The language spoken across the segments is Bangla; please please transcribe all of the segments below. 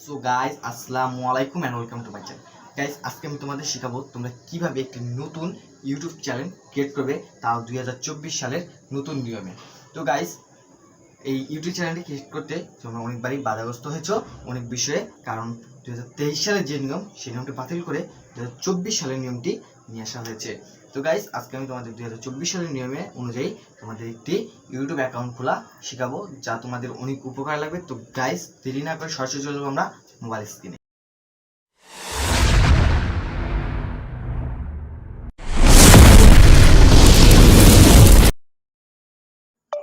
সো গাইস আসসালামু আলাইকুম and welcome to my channel. Guys আজকে আমি তোমাদের শেখাবো তোমরা কিভাবে একটি নতুন ইউটিউব চ্যানেল ক্রিয়েট করবে, তাও 2024 সালের নতুন নিয়মে। তো গাইস এই ইউটিউব চ্যানেলটি ক্রিয়েট করতে তোমরা অনেকবারই বাধাগ্রস্ত হয়েছো অনেক বিষয়ে, কারণ 2023 সালের যে নিয়ম সেই নিয়মটি বাতিল করে 2024 সালের নিয়মটি নিয়ে আসা হয়েছে। তো গাইস আজকে আমি তোমাদের 2024 সালের নিয়মে অনুযায়ী তোমাদের একটি ইউটিউব অ্যাকাউন্ট খোলা শেখাবো, যা তোমাদের অনেক উপকার লাগবে। তো গাইস দেরি না করে সরাসরি চলে যাবো আমরা মোবাইল স্ক্রিনে।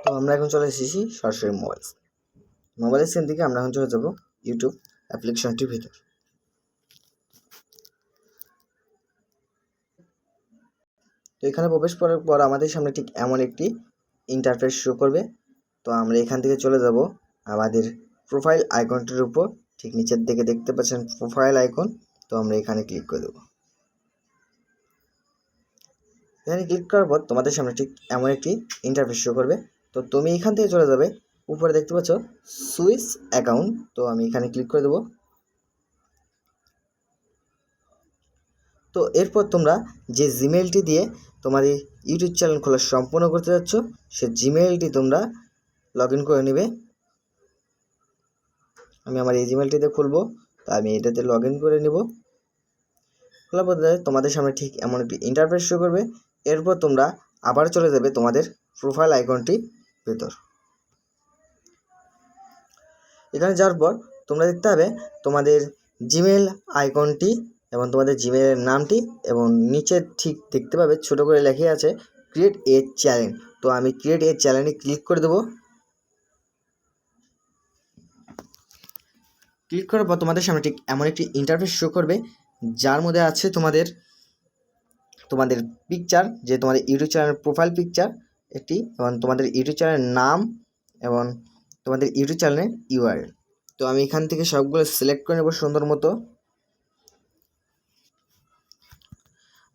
তো আমরা এখন চলে এসেছি সরাসরি মোবাইল স্ক্রিন থেকে আমরা এখন চলে যাবো ইউটিউব অ্যাপ্লিকেশনটির ভিতর। তো এখানে প্রবেশ করার পর আমাদের সামনে ঠিক এমন একটি ইন্টারফেস শো করবে। তো আমরা এখান থেকে চলে যাব আমাদের প্রোফাইল আইকনটির উপর, ঠিক নিচের দিকে দেখতে পাচ্ছেন প্রোফাইল আইকন। তো আমরা এখানে ক্লিক করে দেবো। এখানে ক্লিক করার পর তোমাদের সামনে ঠিক এমন একটি ইন্টারফেস শো করবে। তো তুমি এখান থেকে চলে যাবে উপরে দেখতে পাচ্ছ সুইচ অ্যাকাউন্ট। তো আমি এখানে ক্লিক করে দেবো। তো এরপর তোমরা যে জিমেইলটি দিয়ে তোমাদের ইউটিউব চ্যানেল খোলা সম্পূর্ণ করতে যাচ্ছ সে জিমেইলটি তোমরা লগ ইন করে নেবে। আমি আমার এই জিমেইলটিতে খুলবো, তো আমি এটাতে লগ ইন করে নেব। খোলার পর তোমাদের সামনে ঠিক এমন একটি ইন্টারফেস শো করবে। এরপর তোমরা আবার চলে যাবে তোমাদের প্রোফাইল আইকনটি ভেতর। এখানে যাওয়ার পর তোমরা দেখতে হবে তোমাদের জিমেইল আইকনটি এবং তোমাদের জিমেইলের নামটি, এবং নিচে ঠিক দেখতে পাবে ছোট করে লেখা আছে ক্রিয়েট এ চ্যানেল। তো আমি ক্রিয়েট এ চ্যানেলে ক্লিক করে দেবো। ক্লিক করার পর তোমাদের সামনে ঠিক এমন একটি ইন্টারফেস শো করবে, যার মধ্যে আছে তোমাদের পিকচার, যে তোমাদের ইউটিউব চ্যানেলের প্রোফাইল পিকচার একটি, এবং তোমাদের ইউটিউব চ্যানেলের নাম এবং তোমাদের ইউটিউব চ্যানেলের ইউআরএল। তো আমি এখান থেকে সবগুলো সিলেক্ট করে নেব সুন্দর মতো।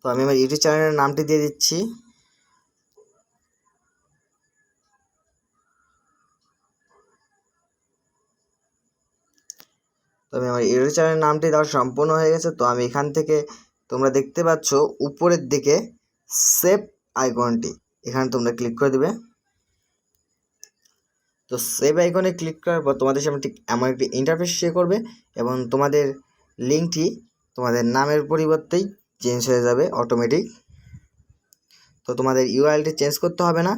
তো আমি আমার ইউটিউব চ্যানেলের নামটি দিয়ে দিচ্ছি। তো আমি আমার ইউটিউব চ্যানেলের নামটি দেওয়া সম্পূর্ণ হয়ে গেছে। তো আমি এখান থেকে তোমরা দেখতে পাচ্ছ উপরের দিকে সেভ আইকনটি, এখানে তোমরা ক্লিক করে দেবে। তো সেভ আইকনে ক্লিক করার পর তোমাদের সামনে ঠিক এমন একটি ইন্টারফেস শো করবে, এবং তোমাদের লিঙ্কটি তোমাদের নামের পরিবর্তেই চেঞ্জ হয়ে যাবে অটোমেটিক। তো তোমাদের ইউআরএলটি চেঞ্জ করতে হবে না,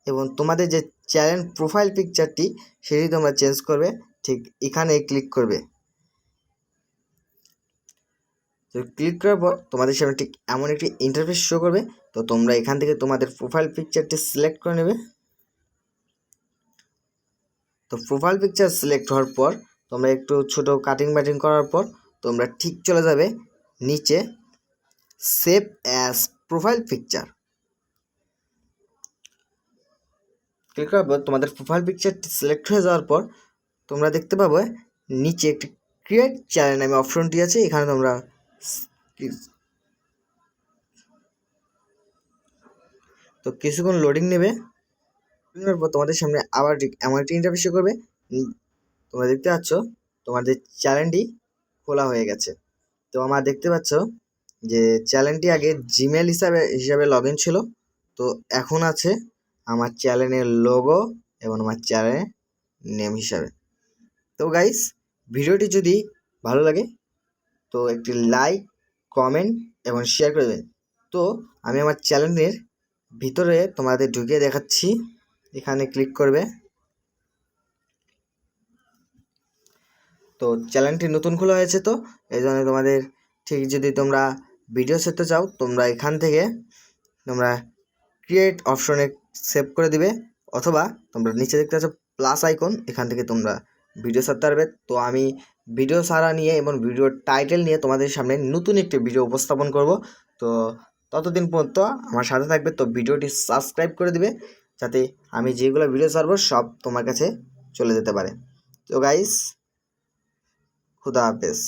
এবং তোমাদের যে চ্যানেল প্রোফাইল পিকচারটি সেটি তোমরা চেঞ্জ করবে, ঠিক এখানে ক্লিক করবে। তো ক্লিক করার পর তোমাদের সামনে ঠিক এমন একটি ইন্টারফেস শো করবে। তো তোমরা এখান থেকে তোমাদের প্রোফাইল পিকচারটি সিলেক্ট করে নেবে। তো প্রোফাইল পিকচার সিলেক্ট হওয়ার পর তোমরা একটু ছোট কাটিং ব্যাটিং করার পর তোমরা ঠিক চলে যাবে নিচে save as profile picture. Click করার পর তোমাদের প্রোফাইল পিকচারটি সিলেক্ট হয়ে যাওয়ার পর তোমরা দেখতে পাবে নিচে একটি ক্রিয়েট চ্যানেল নামে অপশনটি আছে, এখানে তোমরা তো কিছুক্ষণ লোডিং নেবে। লোডিংয়ের পর তোমাদের সামনে আবার এমন একটি ইন্টারফেস শো করবে। তোমরা দেখতে পাচ্ছ তোমাদের চ্যানেলটি খোলা হয়ে গেছে। তো আমার দেখতে পাচ্ছ যে চ্যানেলটি আগে জিমেল হিসাবে লগ ইন ছিল, তো এখন আছে আমার চ্যানেলের লোগো এবং আমার চ্যানেলের নেম হিসাবে। তো গাইস ভিডিওটি যদি ভালো লাগে তো একটি লাইক, কমেন্ট এবং শেয়ার করে দেবেন। তো আমি আমার চ্যানেলের ভিতরে তোমাদের ঢুকিয়ে দেখাচ্ছি, এখানে ক্লিক করবে। তো চ্যানেলটি নতুন খোলা হয়েছে, তো এই জন্য তোমাদের ঠিক যদি তোমরা ভিডিও সেভতে চাও তোমরা এখান থেকে তোমরা ক্রিয়েট অপশনে সেভ করে দিবে, অথবা তোমরা নিচে দেখতে পাচ্ছ প্লাস আইকন, এখান থেকে তোমরা ভিডিও ছাড়তে পারবে। তো আমি ভিডিও ছাড়া নিয়ে এবং ভিডিওর টাইটেল নিয়ে তোমাদের সামনে নতুন একটি ভিডিও উপস্থাপন করব। তো ততদিন পর্যন্ত আমার সাথে থাকবে। তো ভিডিওটি সাবস্ক্রাইব করে দিবে, যাতে আমি যেগুলো ভিডিও ছাড়বো সব তোমার কাছে চলে যেতে পারে। তো গাইস খুদা হাফেজ।